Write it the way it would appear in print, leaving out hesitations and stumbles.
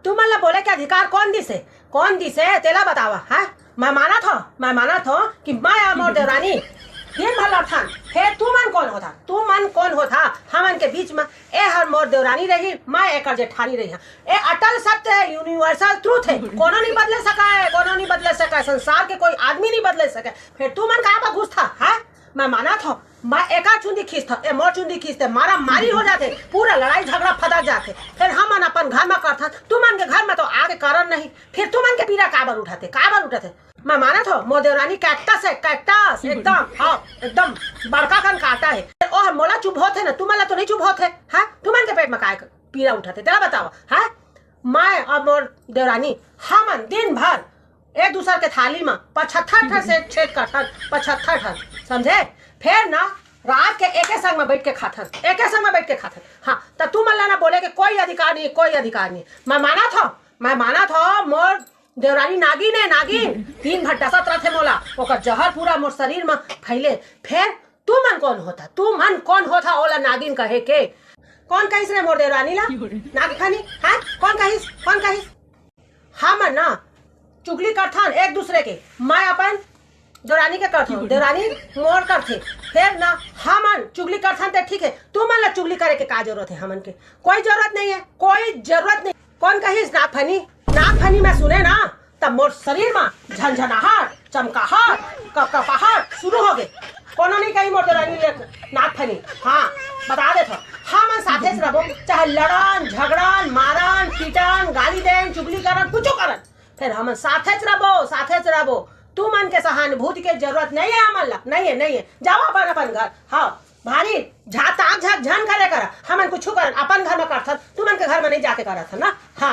तू मला बोले के अधिकार कौन दिसे तेला बतावा है। मैं माना था कि मैं मोर देवरानी दिन भर लड़थन। फिर तू मन कौन होता हमन के बीच में। ए हर मोर देवरानी रही, मैं एकर जेठानी रही। ए अटल सत्य है, यूनिवर्सल ट्रूथ है। कोनो नहीं बदले सका है। संसार के कोई आदमी नहीं बदले सके। फिर तू मन कहाँ पर घुस था है। मैं माना था मैं एका चुंदी खींचता, ए मोर चुंदी खींचते, मारा मारी हो जाते, पूरा लड़ाई झगड़ा फदक जाते। फिर हम मन अपन घर में करता, तू मन के घर में तो आगे कारण नहीं। फिर तू मन के पीड़ा काबर उठाते। मैं माना था मोर देवरानी कैक्टस एकदम हाँ एकदम बड़का कन काटा है। और मोला चुप होते ना, तू मला तो नहीं चुप होते है। तू मन के पेट में काय पीड़ा उठाते तेरा बतावा है। मैं और मोर देवरानी हमन दिन भर एक दूसरे के थाली में 75 से छेद करथन, 75 समझे। फिर ना रात के एक संग में बैठ के खाथन। हाँ तब तू मन ना बोले कि कोई अधिकार नहीं। मैं माना था मोर देवरानी नागिन दिन भर डसत रहते मोला, ओकर जहर पूरा मोर शरीर में फैले। फिर तू मन कौन होता ओला नागिन कहे के। कौन कहिस रे मोर देवरानी ला नागिन है। कौन कहिस हम ना चुगली करथन एक दूसरे के। मैं अपन देवरानी के करथन, देवरानी मोर करथे। फिर ना हमन चुगली करथन ते ठीक है। तू मन ला चुगली करे के का जरूरत है। हमन के कोई जरूरत नहीं। कौन कहिस नागफनी में सुने ना तब मोर शरीर में झंझनाहट, चमकाहट, कपकपाहट शुरू हो गए। कोनो नहीं कही मोर देवरानी ले नागफनी। हाँ बता देता हम साथे से रहो, चाहे लड़न झगड़न मारन पीटन गाली देन चुगली करन कुछ करन, फिर हम साथे से रहो। तू मन के सहानुभूति के जरूरत नहीं है। हमन ला नहीं है। जाओ अपन घर। हाँ भारी झन करे कर हमन कुछ करन अपन घर में करथन। तू मन के घर में नहीं जाके करथन ना। हाँ।